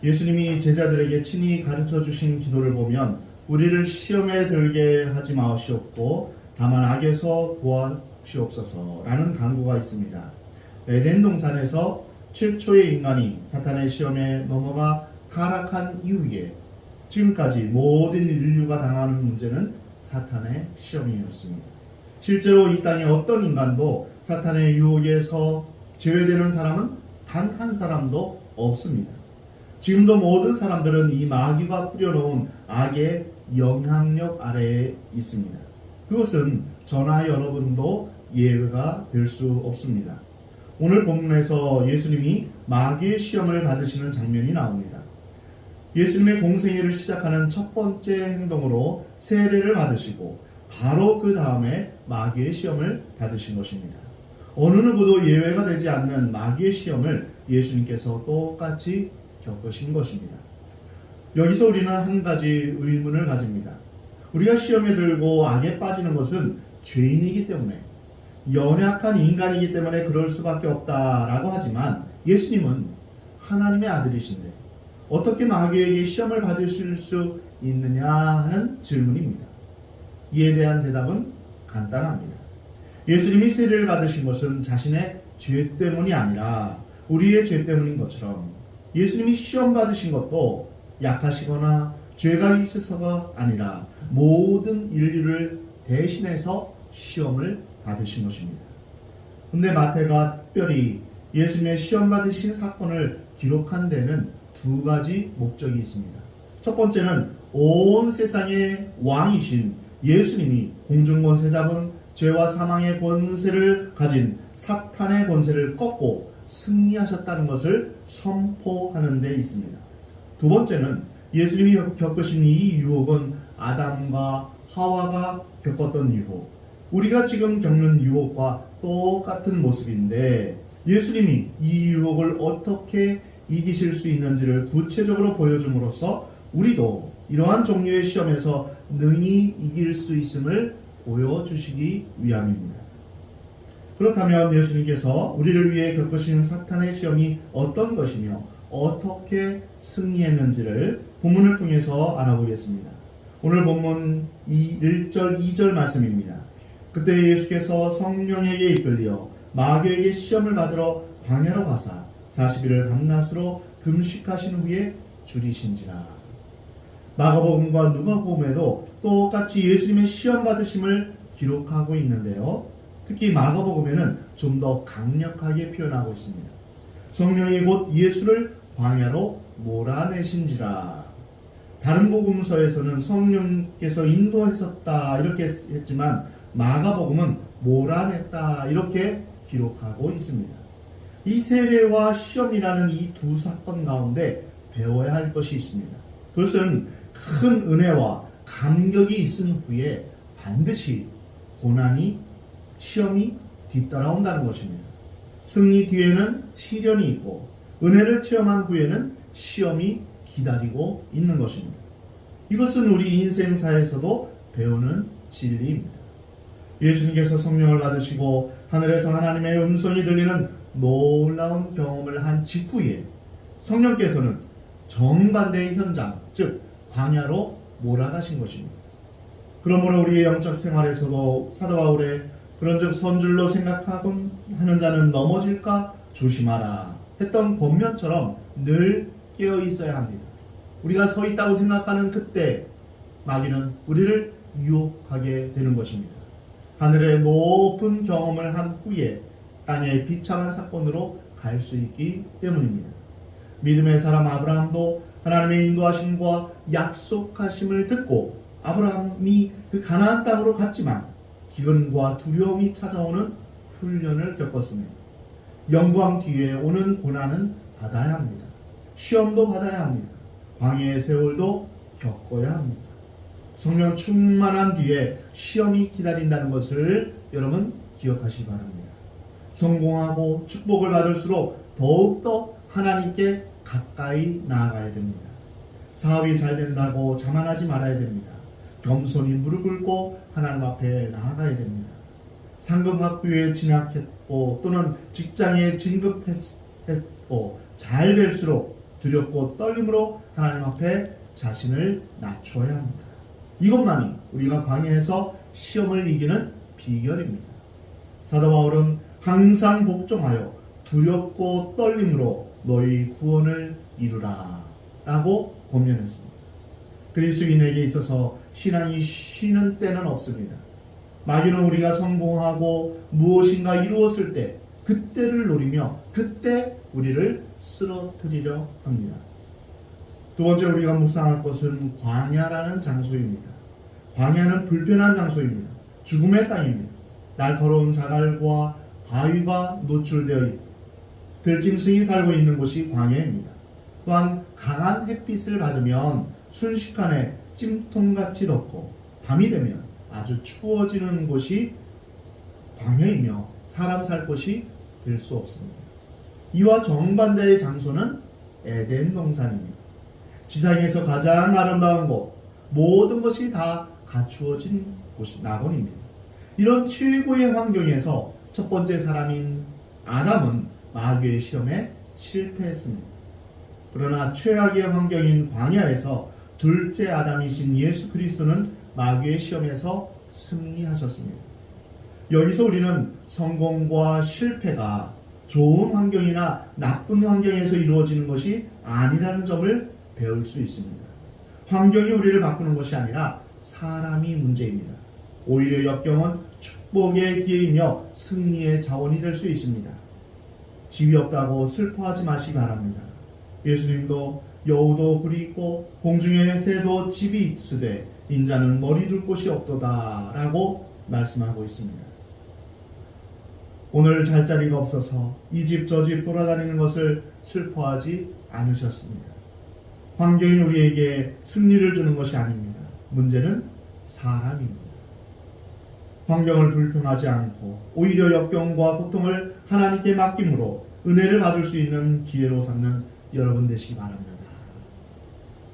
예수님이 제자들에게 친히 가르쳐 주신 기도를 보면 우리를 시험에 들게 하지 마시옵고 다만 악에서 구하시옵소서라는 간구가 있습니다. 에덴 동산에서 최초의 인간이 사탄의 시험에 넘어가 타락한 이후에 지금까지 모든 인류가 당하는 문제는 사탄의 시험이었습니다. 실제로 이 땅에 어떤 인간도 사탄의 유혹에서 제외되는 사람은 단 한 사람도 없습니다. 지금도 모든 사람들은 이 마귀가 뿌려놓은 악의 영향력 아래에 있습니다. 그것은 저나 여러분도 예외가 될 수 없습니다. 오늘 본문에서 예수님이 마귀의 시험을 받으시는 장면이 나옵니다. 예수님의 공생애를 시작하는 첫 번째 행동으로 세례를 받으시고 바로 그 다음에 마귀의 시험을 받으신 것입니다. 어느 누구도 예외가 되지 않는 마귀의 시험을 예수님께서 똑같이 겪으신 것입니다. 여기서 우리는 한 가지 의문을 가집니다. 우리가 시험에 들고 악에 빠지는 것은 죄인이기 때문에, 연약한 인간이기 때문에 그럴 수밖에 없다라고 하지만 예수님은 하나님의 아들이신데 어떻게 마귀에게 시험을 받으실 수 있느냐 하는 질문입니다. 이에 대한 대답은 간단합니다. 예수님이 세례를 받으신 것은 자신의 죄 때문이 아니라 우리의 죄 때문인 것처럼 예수님이 시험 받으신 것도 약하시거나 죄가 있어서가 아니라 모든 인류를 대신해서 시험을 받으신 것입니다. 근데 마태가 특별히 예수님의 시험 받으신 사건을 기록한 데는 두 가지 목적이 있습니다. 첫 번째는 온 세상의 왕이신 예수님이 공중권세 잡은 죄와 사망의 권세를 가진 사탄의 권세를 꺾고 승리하셨다는 것을 선포하는 데 있습니다. 두 번째는 예수님이 겪으신 이 유혹은 아담과 하와가 겪었던 유혹, 우리가 지금 겪는 유혹과 똑같은 모습인데 예수님이 이 유혹을 어떻게 이기실 수 있는지를 구체적으로 보여줌으로써 우리도 이러한 종류의 시험에서 능히 이길 수 있음을 보여주시기 위함입니다. 그렇다면 예수님께서 우리를 위해 겪으신 사탄의 시험이 어떤 것이며 어떻게 승리했는지를 본문을 통해서 알아보겠습니다. 오늘 본문 1절 2절 말씀입니다. 그때 예수께서 성령에게 이끌려 마귀에게 시험을 받으러 광야로 가사 40일을 밤낮으로 금식하신 후에 줄이신지라. 마가복음과 누가복음에도 똑같이 예수님의 시험 받으심을 기록하고 있는데요. 특히 마가복음에는 좀 더 강력하게 표현하고 있습니다. 성령이 곧 예수를 광야로 몰아내신지라. 다른 복음서에서는 성령께서 인도하셨다 이렇게 했지만 마가복음은 몰아냈다 이렇게 기록하고 있습니다. 이 세례와 시험이라는 이 두 사건 가운데 배워야 할 것이 있습니다. 그것은 큰 은혜와 감격이 있은 후에 반드시 고난이, 시험이 뒤따라온다는 것입니다. 승리 뒤에는 시련이 있고 은혜를 체험한 후에는 시험이 기다리고 있는 것입니다. 이것은 우리 인생사에서도 배우는 진리입니다. 예수님께서 성령을 받으시고 하늘에서 하나님의 음성이 들리는 놀라운 경험을 한 직후에 성령께서는 정반대의 현장, 즉 광야로 몰아가신 것입니다. 그러므로 우리의 영적 생활에서도 사도 바울의 그런즉 선줄로 생각하곤 하는 자는 넘어질까 조심하라 했던 권면처럼 늘 깨어 있어야 합니다. 우리가 서 있다고 생각하는 그때 마귀는 우리를 유혹하게 되는 것입니다. 하늘의 높은 경험을 한 후에 땅의 비참한 사건으로 갈 수 있기 때문입니다. 믿음의 사람 아브라함도 하나님의 인도하심과 약속하심을 듣고 아브라함이 그 가나안 땅으로 갔지만 기근과 두려움이 찾아오는 훈련을 겪었습니다. 영광 뒤에 오는 고난은 받아야 합니다. 시험도 받아야 합니다. 광야의 세월도 겪어야 합니다. 성령 충만한 뒤에 시험이 기다린다는 것을 여러분 기억하시기 바랍니다. 성공하고 축복을 받을수록 더욱더 하나님께 가까이 나아가야 됩니다. 사업이 잘 된다고 자만하지 말아야 됩니다. 겸손히 무릎 꿇고 하나님 앞에 나아가야 됩니다. 상급학교에 진학했고 또는 직장에 진급했고 잘 될수록 두렵고 떨림으로 하나님 앞에 자신을 낮추어야 합니다. 이것만이 우리가 광야에서 시험을 이기는 비결입니다. 사도 바울은 항상 복종하여 두렵고 떨림으로 너희 구원을 이루라 라고 권면했습니다. 그리스도인에게 있어서 신앙이 쉬는 때는 없습니다. 마귀는 우리가 성공하고 무엇인가 이루었을 때 그때를 노리며 그때 우리를 쓰러뜨리려 합니다. 두 번째 우리가 묵상할 것은 광야라는 장소입니다. 광야는 불편한 장소입니다. 죽음의 땅입니다. 날카로운 자갈과 바위가 노출되어 있고 들짐승이 살고 있는 곳이 광야입니다. 또한 강한 햇빛을 받으면 순식간에 찜통같이 덥고 밤이 되면 아주 추워지는 곳이 광야이며 사람 살 곳이 될 수 없습니다. 이와 정반대의 장소는 에덴 동산입니다. 지상에서 가장 아름다운 곳, 모든 것이 다 갖추어진 곳이 낙원입니다. 이런 최고의 환경에서 첫 번째 사람인 아담은 마귀의 시험에 실패했습니다. 그러나 최악의 환경인 광야에서 둘째 아담이신 예수 그리스도는 마귀의 시험에서 승리하셨습니다. 여기서 우리는 성공과 실패가 좋은 환경이나 나쁜 환경에서 이루어지는 것이 아니라는 점을 배울 수 있습니다. 환경이 우리를 바꾸는 것이 아니라 사람이 문제입니다. 오히려 역경은 축복의 기회이며 승리의 자원이 될 수 있습니다. 집이 없다고 슬퍼하지 마시기 바랍니다. 예수님도 여우도 굴이 있고 공중의 새도 집이 있으되 인자는 머리 둘 곳이 없도다 라고 말씀하고 있습니다. 오늘 잘 자리가 없어서 이 집 저 집 돌아다니는 것을 슬퍼하지 않으셨습니다. 환경이 우리에게 승리를 주는 것이 아닙니다. 문제는 사람입니다. 환경을 불평하지 않고 오히려 역경과 고통을 하나님께 맡김으로 은혜를 받을 수 있는 기회로 삼는 여러분 되시기 바랍니다.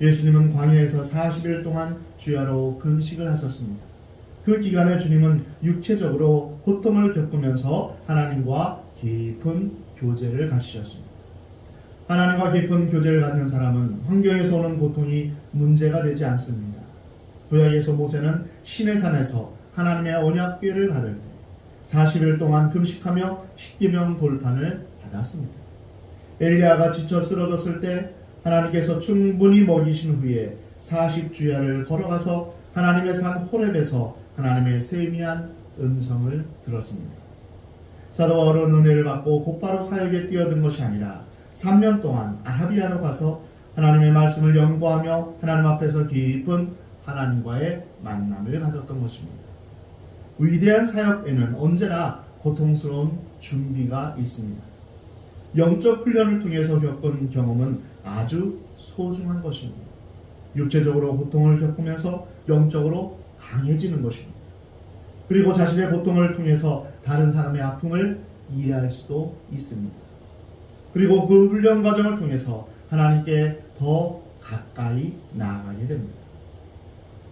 예수님은 광야에서 40일 동안 주야로 금식을 하셨습니다. 그 기간에 주님은 육체적으로 고통을 겪으면서 하나님과 깊은 교제를 가지셨습니다. 하나님과 깊은 교제를 갖는 사람은 환경에서 오는 고통이 문제가 되지 않습니다. 구약에서 모세는 시내 산에서 하나님의 언약궤를 받을 때 40일 동안 금식하며 십계명 돌판을 받았습니다. 엘리야가 지쳐 쓰러졌을 때 하나님께서 충분히 먹이신 후에 40주야를 걸어가서 하나님의 산 호렙에서 하나님의 세미한 음성을 들었습니다. 사도 바울은 은혜를 받고 곧바로 사역에 뛰어든 것이 아니라 3년 동안 아라비아로 가서 하나님의 말씀을 연구하며 하나님 앞에서 깊은 하나님과의 만남을 가졌던 것입니다. 위대한 사역에는 언제나 고통스러운 준비가 있습니다. 영적 훈련을 통해서 겪은 경험은 아주 소중한 것입니다. 육체적으로 고통을 겪으면서 영적으로 강해지는 것입니다. 그리고 자신의 고통을 통해서 다른 사람의 아픔을 이해할 수도 있습니다. 그리고 그 훈련 과정을 통해서 하나님께 더 가까이 나아가게 됩니다.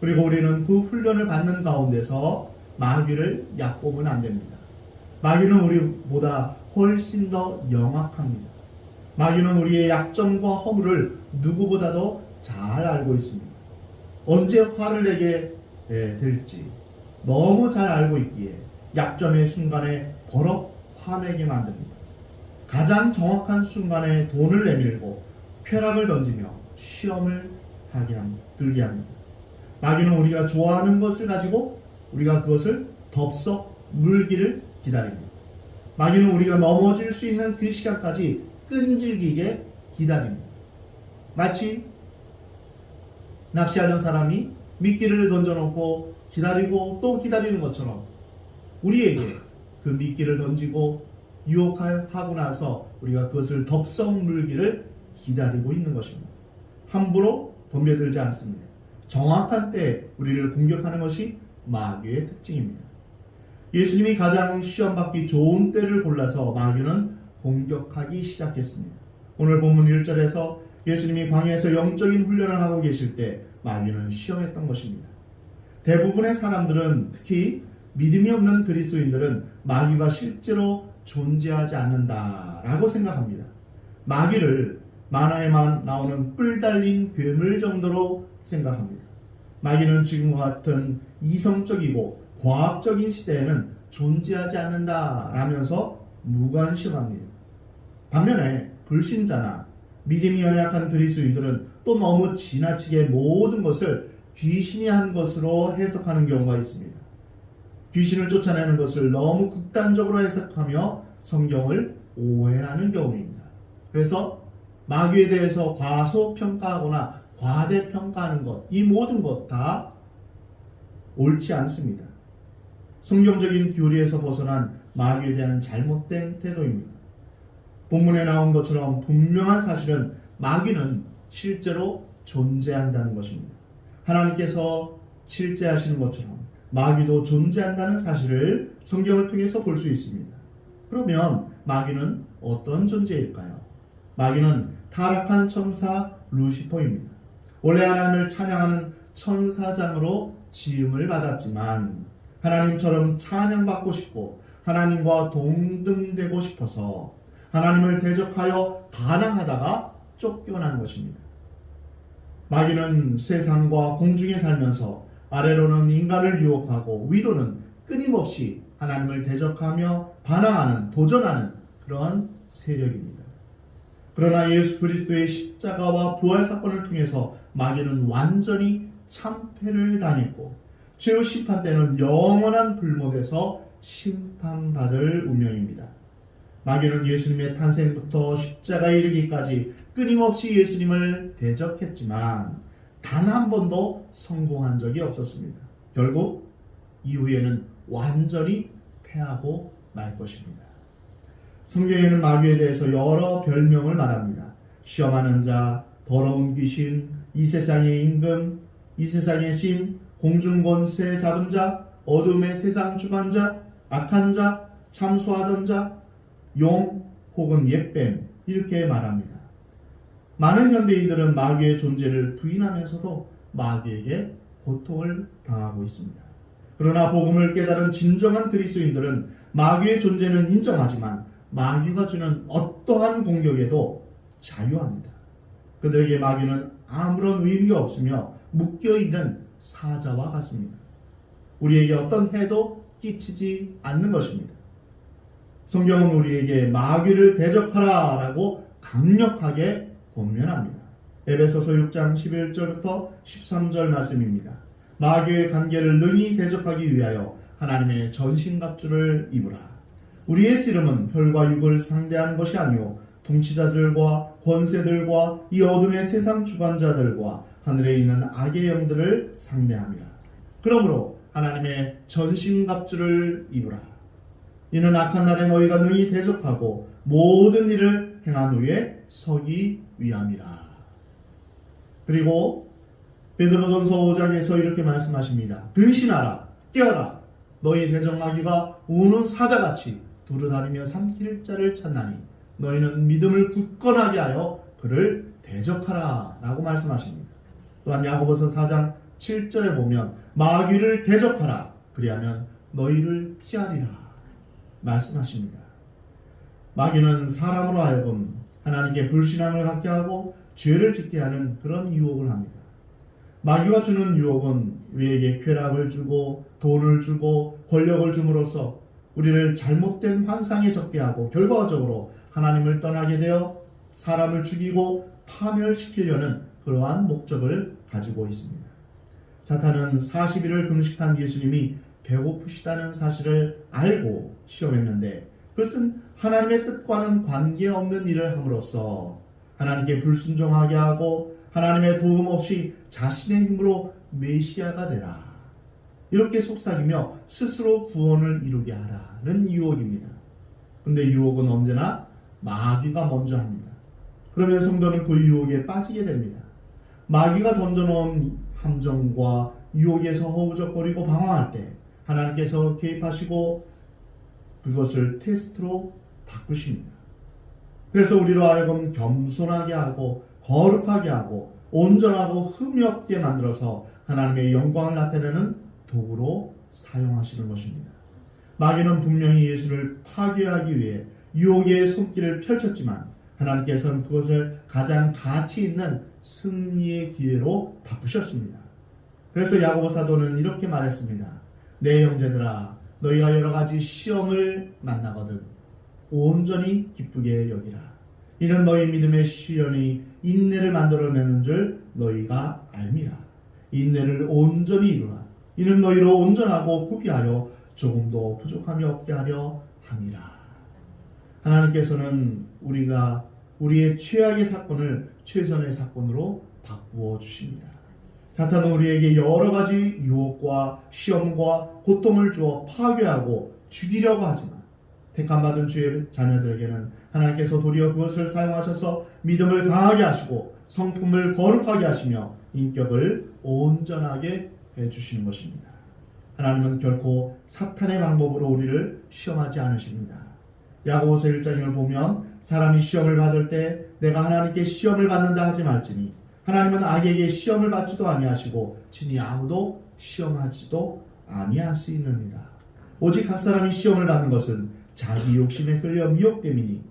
그리고 우리는 그 훈련을 받는 가운데서 마귀를 얕보면 안 됩니다. 마귀는 우리보다 훨씬 더 영악합니다. 마귀는 우리의 약점과 허물을 누구보다도 잘 알고 있습니다. 언제 화를 내게 될지 너무 잘 알고 있기에 약점의 순간에 버럭 화내게 만듭니다. 가장 정확한 순간에 돈을 내밀고 쾌락을 던지며 시험을 들게 합니다. 마귀는 우리가 좋아하는 것을 가지고 우리가 그것을 덥석 물기를 기다립니다. 마귀는 우리가 넘어질 수 있는 그 시간까지 끈질기게 기다립니다. 마치 낚시하는 사람이 미끼를 던져놓고 기다리고 또 기다리는 것처럼 우리에게 그 미끼를 던지고 유혹하고 나서 우리가 그것을 덥석 물기를 기다리고 있는 것입니다. 함부로 덤벼들지 않습니다. 정확한 때에 우리를 공격하는 것이 마귀의 특징입니다. 예수님이 가장 시험받기 좋은 때를 골라서 마귀는 공격하기 시작했습니다. 오늘 본문 1절에서 예수님이 광야에서 영적인 훈련을 하고 계실 때 마귀는 시험했던 것입니다. 대부분의 사람들은, 특히 믿음이 없는 그리스도인들은 마귀가 실제로 존재하지 않는다라고 생각합니다. 마귀를 만화에만 나오는 뿔 달린 괴물 정도로 생각합니다. 마귀는 지금과 같은 이성적이고 과학적인 시대에는 존재하지 않는다라면서 무관심합니다. 반면에 불신자나 믿음이 연약한 그리스도인들은 또 너무 지나치게 모든 것을 귀신이 한 것으로 해석하는 경우가 있습니다. 귀신을 쫓아내는 것을 너무 극단적으로 해석하며 성경을 오해하는 경우입니다. 그래서 마귀에 대해서 과소평가하거나 과대평가하는 것, 이 모든 것 다 옳지 않습니다. 성경적인 교리에서 벗어난 마귀에 대한 잘못된 태도입니다. 본문에 나온 것처럼 분명한 사실은 마귀는 실제로 존재한다는 것입니다. 하나님께서 실제하시는 것처럼 마귀도 존재한다는 사실을 성경을 통해서 볼 수 있습니다. 그러면 마귀는 어떤 존재일까요? 마귀는 타락한 천사 루시퍼입니다. 원래 하나님을 찬양하는 천사장으로 지음을 받았지만 하나님처럼 찬양받고 싶고 하나님과 동등되고 싶어서 하나님을 대적하여 반항하다가 쫓겨난 것입니다. 마귀는 세상과 공중에 살면서 아래로는 인간을 유혹하고 위로는 끊임없이 하나님을 대적하며 반항하는, 도전하는 그러한 세력입니다. 그러나 예수 그리스도의 십자가와 부활 사건을 통해서 마귀는 완전히 참패를 당했고 최후 심판 때는 영원한 불못에서 심판받을 운명입니다. 마귀는 예수님의 탄생부터 십자가에 이르기까지 끊임없이 예수님을 대적했지만 단 한 번도 성공한 적이 없었습니다. 결국 이후에는 완전히 패하고 말 것입니다. 성경에는 마귀에 대해서 여러 별명을 말합니다. 시험하는 자, 더러운 귀신, 이 세상의 임금, 이 세상의 신, 공중 권세 잡은 자, 어둠의 세상 주관자, 악한 자, 참소하던 자, 용 혹은 옛뱀, 이렇게 말합니다. 많은 현대인들은 마귀의 존재를 부인하면서도 마귀에게 고통을 당하고 있습니다. 그러나 복음을 깨달은 진정한 그리스도인들은 마귀의 존재는 인정하지만 마귀가 주는 어떠한 공격에도 자유합니다. 그들에게 마귀는 아무런 의미가 없으며 묶여있는 사자와 같습니다. 우리에게 어떤 해도 끼치지 않는 것입니다. 성경은 우리에게 마귀를 대적하라 라고 강력하게 권면합니다. 에베소서 6장 11절부터 13절 말씀입니다. 마귀의 관계를 능히 대적하기 위하여 하나님의 전신갑주를 입으라. 우리의 씨름은 혈과 육을 상대하는 것이 아니요 통치자들과 권세들과 이 어둠의 세상 주관자들과 하늘에 있는 악의 영들을 상대함이라. 그러므로 하나님의 전신갑주를 입으라. 이는 악한 날에 너희가 능히 대적하고 모든 일을 행한 후에 서기 위함이라. 그리고 베드로전서 5장에서 이렇게 말씀하십니다. 근신하라, 깨어라. 너희 대적 마귀가 우는 사자같이 두루다니며 삼킬 자를 찾나니 너희는 믿음을 굳건하게 하여 그를 대적하라 라고 말씀하십니다. 또한 야고보서 4장 7절에 보면 마귀를 대적하라. 그리하면 너희를 피하리라 말씀하십니다. 마귀는 사람으로 하여금 하나님께 불신앙을 갖게 하고 죄를 짓게 하는 그런 유혹을 합니다. 마귀가 주는 유혹은 우리에게 쾌락을 주고 돈을 주고 권력을 줌으로써 우리를 잘못된 환상에 적게 하고 결과적으로 하나님을 떠나게 되어 사람을 죽이고 파멸시키려는 그러한 목적을 가지고 있습니다. 사탄은 40일을 금식한 예수님이 배고프시다는 사실을 알고 시험했는데 그것은 하나님의 뜻과는 관계없는 일을 함으로써 하나님께 불순종하게 하고 하나님의 도움 없이 자신의 힘으로 메시아가 되라. 이렇게 속삭이며 스스로 구원을 이루게 하라는 유혹입니다. 근데 유혹은 언제나 마귀가 먼저 합니다. 그러면 성도는 그 유혹에 빠지게 됩니다. 마귀가 던져놓은 함정과 유혹에서 허우적거리고 방황할 때 하나님께서 개입하시고 그것을 테스트로 바꾸십니다. 그래서 우리로 하여금 겸손하게 하고 거룩하게 하고 온전하고 흠이 없게 만들어서 하나님의 영광을 나타내는 도구로 사용하시는 것입니다. 마귀는 분명히 예수를 파괴하기 위해 유혹의 손길을 펼쳤지만 하나님께서는 그것을 가장 가치 있는 승리의 기회로 바꾸셨습니다. 그래서 야고보 사도는 이렇게 말했습니다. 내 형제들아, 너희가 여러 가지 시험을 만나거든 온전히 기쁘게 여기라. 이는 너희 믿음의 시련이 인내를 만들어내는 줄 너희가 알미라. 인내를 온전히 이루라. 이는 너희로 온전하고 구비하여 조금도 부족함이 없게 하려 함이라. 하나님께서는 우리가 우리의 최악의 사건을 최선의 사건으로 바꾸어 주십니다. 사탄은 우리에게 여러 가지 유혹과 시험과 고통을 주어 파괴하고 죽이려고 하지만 택함받은 주의 자녀들에게는 하나님께서 도리어 그것을 사용하셔서 믿음을 강하게 하시고 성품을 거룩하게 하시며 인격을 온전하게 해주시는 것입니다. 하나님은 결코 사탄의 방법으로 우리를 시험하지 않으십니다. 야고보서 1장을 보면 사람이 시험을 받을 때 내가 하나님께 시험을 받는다 하지 말지니 하나님은 악에게 시험을 받지도 아니하시고 친히 아무도 시험하지도 아니하시느니라. 오직 각 사람이 시험을 받는 것은 자기 욕심에 끌려 미혹됨이니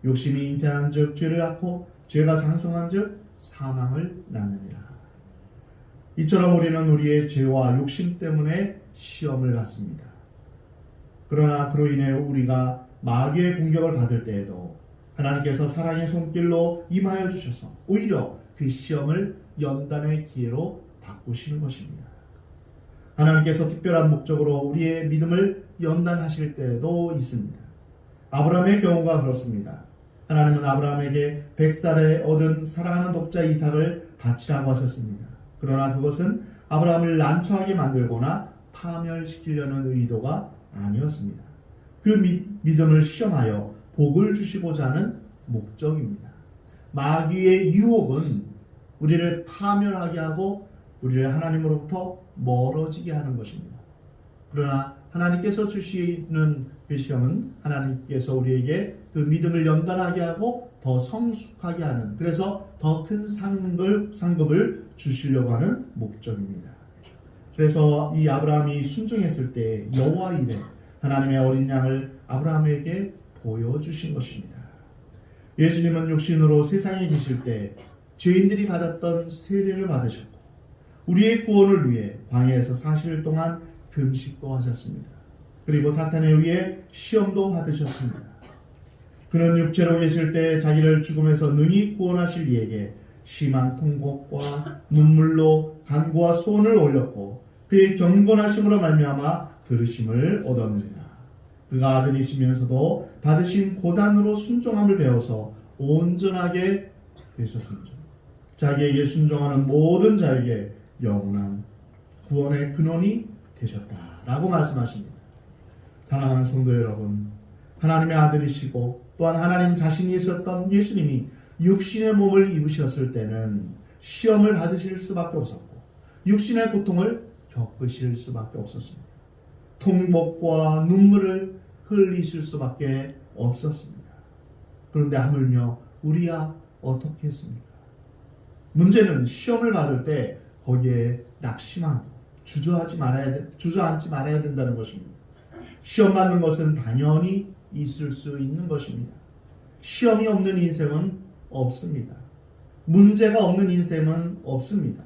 욕심이 잉태한 즉 죄를 낳고 죄가 장성한 즉 사망을 낳느니라. 이처럼 우리는 우리의 죄와 욕심 때문에 시험을 받습니다. 그러나 그로 인해 우리가 마귀의 공격을 받을 때에도 하나님께서 사랑의 손길로 임하여 주셔서 오히려 그 시험을 연단의 기회로 바꾸시는 것입니다. 하나님께서 특별한 목적으로 우리의 믿음을 연단하실 때도 있습니다. 아브라함의 경우가 그렇습니다. 하나님은 아브라함에게 100살에 얻은 사랑하는 독자 이삭을 바치라고 하셨습니다. 그러나 그것은 아브라함을 난처하게 만들거나 파멸시키려는 의도가 아니었습니다. 그 믿음을 시험하여 복을 주시고자 하는 목적입니다. 마귀의 유혹은 우리를 파멸하게 하고 우리를 하나님으로부터 멀어지게 하는 것입니다. 그러나 하나님께서 주시는 그 시험은 하나님께서 우리에게 그 믿음을 연단하게 하고 더 성숙하게 하는, 그래서 더 큰 상급을 주시려고 하는 목적입니다. 그래서 이 아브라함이 순종했을 때 여호와 이레 하나님의 어린 양을 아브라함에게 보여주신 것입니다. 예수님은 육신으로 세상에 계실 때 죄인들이 받았던 세례를 받으셨고 우리의 구원을 위해 광야에서 40일 동안 금식도 하셨습니다. 그리고 사탄에 의해 시험도 받으셨습니다. 그는 육체로 계실 때 자기를 죽음에서 능히 구원하실 이에게 심한 통곡과 눈물로 간구와 소원을 올렸고 그의 경건하심으로 말미암아 들으심을 얻었느니라. 그가 아들이시면서도 받으신 고난으로 순종함을 배워서 온전하게 되셨습니다. 자기에게 순종하는 모든 자에게 영원한 구원의 근원이 되셨다라고 말씀하십니다. 사랑하는 성도 여러분, 하나님의 아들이시고 또한 하나님 자신이 있었던 예수님이 육신의 몸을 입으셨을 때는 시험을 받으실 수밖에 없었고 육신의 고통을 겪으실 수밖에 없었습니다. 통곡과 눈물을 흘리실 수밖에 없었습니다. 그런데 하물며 우리야 어떻게 했습니까? 문제는 시험을 받을 때 거기에 낙심하고 주저앉지 말아야 된다는 것입니다. 시험 받는 것은 당연히 있을 수 있는 것입니다. 시험이 없는 인생은 없습니다. 문제가 없는 인생은 없습니다.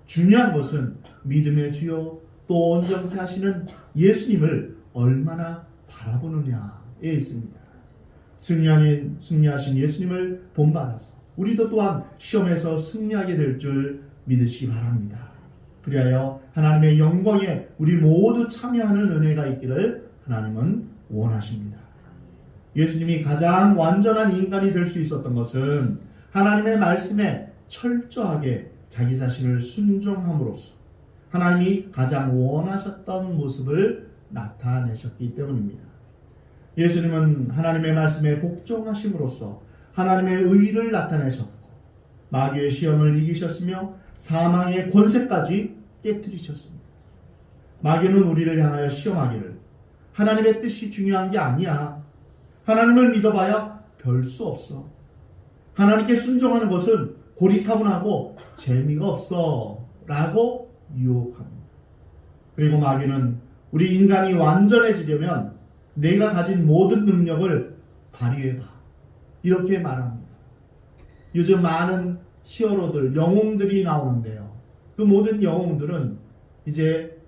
중요한 것은 믿음의 주요 또 온전케 하시는 예수님을 얼마나 바라보느냐에 있습니다. 승리하신 예수님을 본받아서 우리도 또한 시험에서 승리하게 될 줄 믿으시기 바랍니다. 그리하여 하나님의 영광에 우리 모두 참여하는 은혜가 있기를 하나님은 원하십니다. 예수님이 가장 완전한 인간이 될 수 있었던 것은 하나님의 말씀에 철저하게 자기 자신을 순종함으로써 하나님이 가장 원하셨던 모습을 나타내셨기 때문입니다. 예수님은 하나님의 말씀에 복종하심으로써 하나님의 의를 나타내셨고 마귀의 시험을 이기셨으며 사망의 권세까지 깨뜨리셨습니다. 마귀는 우리를 향하여 시험하기를 하나님의 뜻이 중요한 게 아니야. 하나님을 믿어봐야 별 수 없어. 하나님께 순종하는 것은 고리타분하고 재미가 없어 라고 유혹합니다. 그리고 마귀는 우리 인간이 완전해지려면 내가 가진 모든 능력을 발휘해봐 이렇게 말합니다. 요즘 많은 히어로들, 영웅들이 나오는데요. 그 모든 영웅들은 이제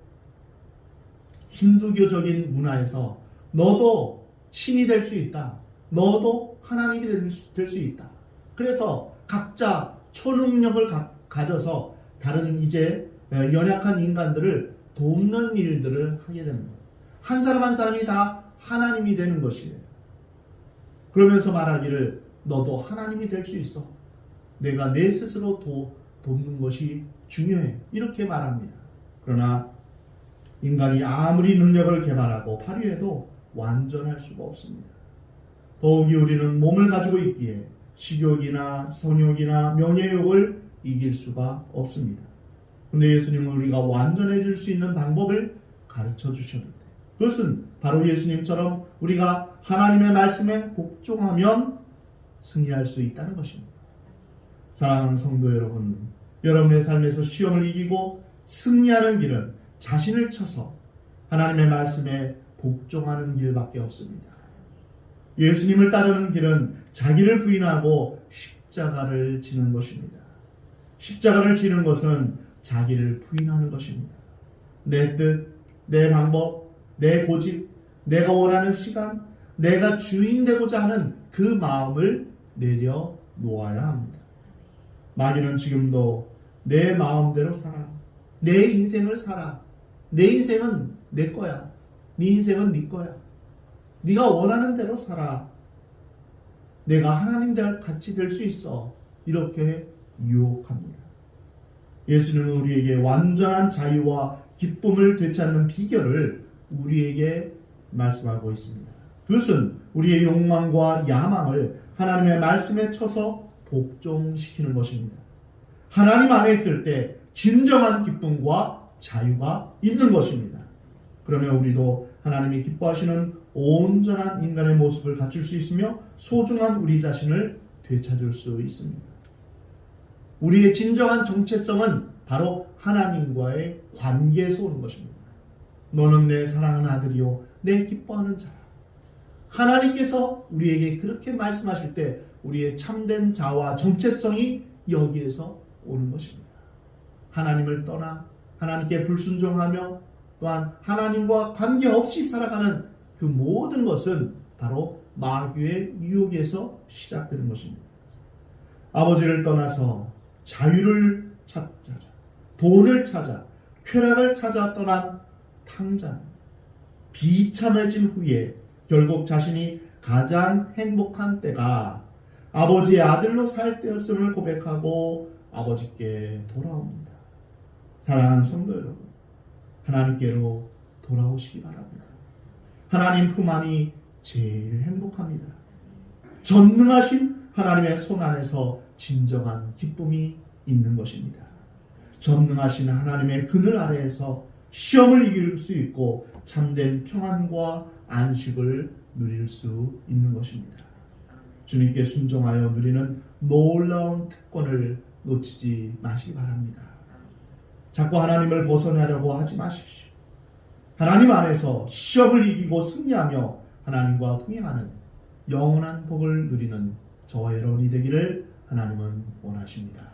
힌두교적인 문화에서 너도 신이 될 수 있다. 너도 하나님이 될 수 있다. 그래서 각자 초능력을 가져서 다른 이제 연약한 인간들을 돕는 일들을 하게 됩니다. 한 사람 한 사람이 다 하나님이 되는 것이에요. 그러면서 말하기를 너도 하나님이 될 수 있어. 내가 내 스스로 돕는 것이 중요해. 이렇게 말합니다. 그러나 인간이 아무리 능력을 개발하고 발휘해도 완전할 수가 없습니다. 더욱이 우리는 몸을 가지고 있기에 식욕이나 성욕이나 명예욕을 이길 수가 없습니다. 근데 예수님은 우리가 완전해질 수 있는 방법을 가르쳐 주셨는데 그것은 바로 예수님처럼 우리가 하나님의 말씀에 복종하면 승리할 수 있다는 것입니다. 사랑하는 성도 여러분, 여러분의 삶에서 시험을 이기고 승리하는 길은 자신을 쳐서 하나님의 말씀에 복종하는 길밖에 없습니다. 예수님을 따르는 길은 자기를 부인하고 십자가를 지는 것입니다. 십자가를 지는 것은 자기를 부인하는 것입니다. 내 뜻, 내 방법, 내 고집, 내가 원하는 시간, 내가 주인 되고자 하는 그 마음을 내려놓아야 합니다. 마귀는 지금도 내 마음대로 살아. 내 인생을 살아. 내 인생은 내 거야. 네 인생은 네 거야. 네가 원하는 대로 살아. 내가 하나님 같이 될 수 있어. 이렇게 유혹합니다. 예수님은 우리에게 완전한 자유와 기쁨을 되찾는 비결을 우리에게 말씀하고 있습니다. 그것은 우리의 욕망과 야망을 하나님의 말씀에 쳐서 복종시키는 것입니다. 하나님 안에 있을 때 진정한 기쁨과 자유가 있는 것입니다. 그러면 우리도 하나님이 기뻐하시는 온전한 인간의 모습을 갖출 수 있으며 소중한 우리 자신을 되찾을 수 있습니다. 우리의 진정한 정체성은 바로 하나님과의 관계에서 오는 것입니다. 너는 내 사랑하는 아들이요 내 기뻐하는 자라. 하나님께서 우리에게 그렇게 말씀하실 때 우리의 참된 자와 정체성이 여기에서 오는 것입니다. 하나님을 떠나 하나님께 불순종하며 또한 하나님과 관계없이 살아가는 그 모든 것은 바로 마귀의 유혹에서 시작되는 것입니다. 아버지를 떠나서 자유를 찾자, 돈을 찾아, 쾌락을 찾아 떠난 탕자는 비참해진 후에 결국 자신이 가장 행복한 때가 아버지의 아들로 살 때였음을 고백하고 아버지께 돌아옵니다. 사랑하는 성도 여러분, 하나님께로 돌아오시기 바랍니다. 하나님 품 안이 제일 행복합니다. 전능하신 하나님의 손 안에서 진정한 기쁨이 있는 것입니다. 전능하신 하나님의 그늘 아래에서 시험을 이길 수 있고 참된 평안과 안식을 누릴 수 있는 것입니다. 주님께 순종하여 누리는 놀라운 특권을 놓치지 마시기 바랍니다. 자꾸 하나님을 벗어나려고 하지 마십시오. 하나님 안에서 시험을 이기고 승리하며 하나님과 동행하는 영원한 복을 누리는 저와 여러분이 되기를 하나님은 원하십니다.